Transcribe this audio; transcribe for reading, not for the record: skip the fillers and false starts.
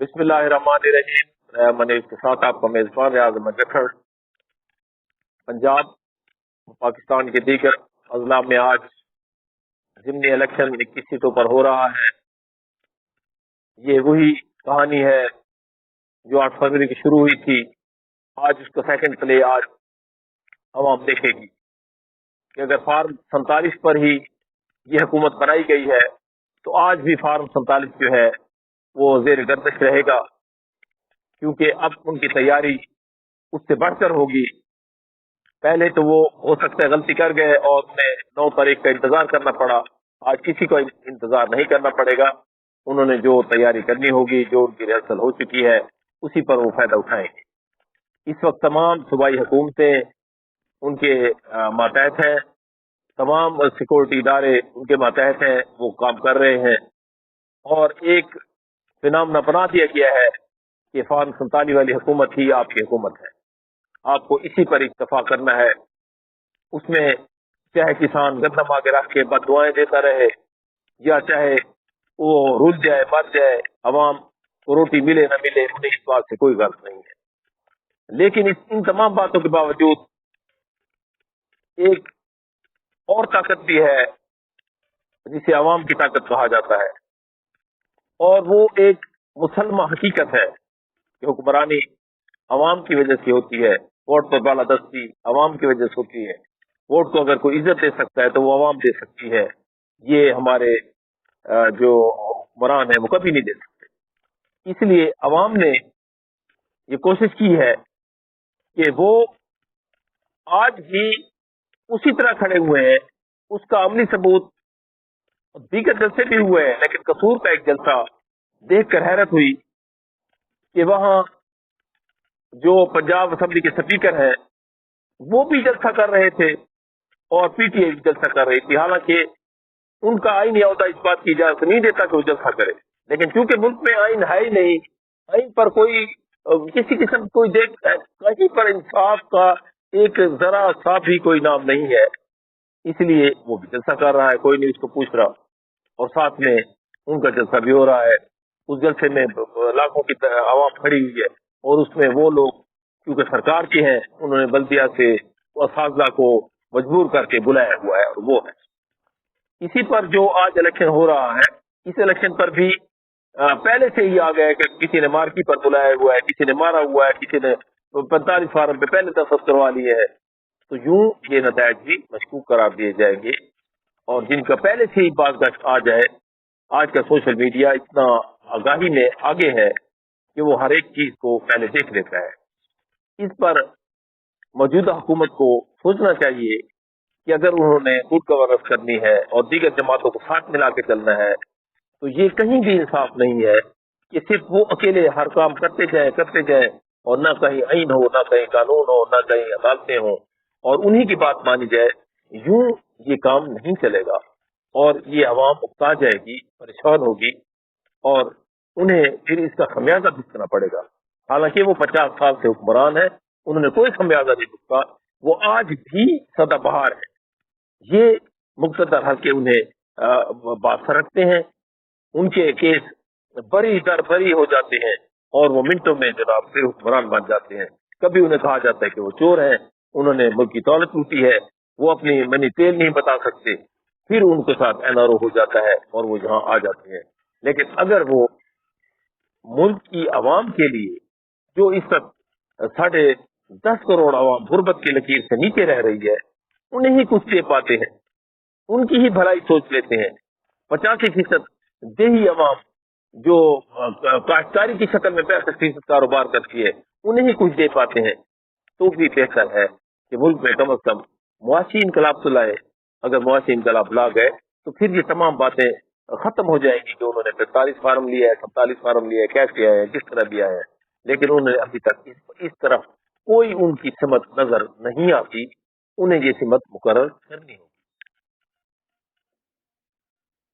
बिस्मिल्लाहिर्रहमानिर्रहीम। मैं इसके साथ आपका मेजबान रियाज अहमद जखर। पंजाब पाकिस्तान के दीगर अजला में आज ज़िमनी इलेक्शन 21 सीटों पर हो रहा है। ये वही कहानी है जो 8 फरवरी की शुरू हुई थी। आज उसका सेकंड प्ले आज आवाम देखेगी कि अगर फार्म 47 पर ही ये हुकूमत बनाई गई है तो आज भी फार्म 47 जो है वो जेर गर्दिश रहेगा, क्योंकि अब उनकी तैयारी उससे बढ़कर होगी। पहले तो वो हो सकता है गलती कर गए और उन्हें 9 तारीख का इंतजार करना पड़ा। आज किसी को इंतजार नहीं करना पड़ेगा। उन्होंने जो तैयारी करनी होगी, जो उनकी रिहर्सल हो चुकी है, उसी पर वो फायदा उठाएंगे। इस वक्त तमाम सूबाई हुकूमतें उनके मातहत हैं, तमाम सिक्योरिटी इदारे उनके मातहत हैं, वो काम कर रहे हैं और एक फिनामिना बना दिया गया है कि फार्म 47 वाली हुकूमत ही आपकी हुकूमत है। आपको इसी पर इक्तफा करना है। उसमें चाहे किसान गंदम आगे रख के बददुआएं देता रहे या चाहे वो रुल जाए, मर जाए, अवाम को रोटी मिले न मिले, उन्हें इस बात से कोई गर्ज नहीं है। लेकिन इन तमाम बातों के बावजूद एक और ताकत भी है जिसे अवाम की ताकत कहा जाता है, और वो एक मुसलमा हकीकत है कि हुक्मरानी अवाम की वजह से होती है। वोट पर बालादस्ती अवाम की वजह से होती है। वोट को अगर कोई इज्जत दे सकता है तो वो अवाम दे सकती है। ये हमारे जो हुक्मरान है वो कभी नहीं दे सकते। इसलिए अवाम ने ये कोशिश की है कि वो आज भी उसी तरह खड़े हुए हैं। उसका अमली सबूत दीगर जलसे भी हुए हैं, लेकिन कसूर का एक जलसा देखकर हैरत हुई कि वहां जो पंजाब असेंबली के स्पीकर हैं वो भी जलसा कर रहे थे और पीटीआई भी जलसा कर रही थी। हालांकि उनका आईनी अहदा इस बात की इजाजत नहीं देता कि वो जलसा करे, लेकिन चूंकि मुल्क में आइन है ही नहीं, आइन पर कोई किसी किस्म की कोई देख कहीं पर इंसाफ का एक जरा सा भी कोई नाम नहीं है, इसलिए वो भी जलसा कर रहा है। कोई नहीं उसको पूछ रहा और साथ में उनका जलसा भी हो रहा है। उस जलसे में लाखों की आवाम खड़ी हुई है और उसमें वो लोग क्योंकि सरकार के हैं, उन्होंने बल्दिया से असाज़ा को मजबूर करके बुलाया हुआ है और वो है। इसी पर जो आज इलेक्शन हो रहा है, इस इलेक्शन पर भी पहले से ही आ गया है कि किसी ने मार्की पर बुलाया हुआ है, किसी ने मारा हुआ है, किसी ने 45 फार्म पे पहले दस्तखत करवा लिए है। तो यूं ये नतायज भी मशकूक करार दिए जाएंगे और जिनका पहले से ही बाज़गश्त आ जाए। आज का सोशल मीडिया इतना आगाही में आगे है कि वो हर एक चीज को पहले देख लेता है। इस पर मौजूदा हुकूमत को सोचना चाहिए कि अगर उन्होंने गुड गवर्नेंस करनी है और दीगर जमातों को साथ मिला के चलना है तो ये कहीं भी इंसाफ नहीं है कि सिर्फ वो अकेले हर काम करते जाए और ना कहीं आइन हो, ना कहीं कानून हो, ना कहीं अदालतें हो और उन्हीं की बात मानी जाए। यूं ये काम नहीं चलेगा और ये अवाम उकता जाएगी, परेशान होगी और उन्हें फिर इसका खमियाजा भुगतना पड़ेगा। हालांकि वो 50 साल से हुक्मरान है, उन्होंने कोई खमियाजा नहीं भुगता, वो आज भी सदाबहार है। ये मुक़्तदर हल्के उन्हें बात रखते हैं, उनके केस बरी दर बरी हो जाते हैं और वो मिनटों में जनाब फिर हुक्मरान बन जाते हैं। कभी उन्हें कहा जाता है कि वो चोर हैं, उन्होंने मुल्क की दौलत लूटी है, वो अपनी मनी तेल नहीं बता सकते, फिर उनके साथ एनआरओ हो जाता है और वो यहाँ आ जाते हैं। लेकिन अगर वो मुल्क की आवाम के लिए जो इस वक्त 10.5 करोड़ आवाम गुर्बत की लकीर से नीचे रह रही है, उन्हें ही कुछ दे पाते हैं, उनकी ही भलाई सोच लेते हैं। 85% देही आवाम जो काश्तकारी की शक्ल में 65% कारोबार करती है, उन्हें ही कुछ दे पाते हैं। तो भी बेहतर है कि मुल्क में कम अज कम मुआशी इनकलाब तो लाए। अगर मुआशी इनकलाब ला गए तो फिर ये तमाम बातें खत्म हो जाएगी कि उन्होंने 45 फार्म लिया है, 47 फार्म लिया है, कैसे आया है, किस तरह भी आया है। लेकिन उन्होंने अभी तक इस तरफ कोई उनकी सिमत नजर नहीं आती। उन्हें ये सिमत मुकर्रर करनी होगी।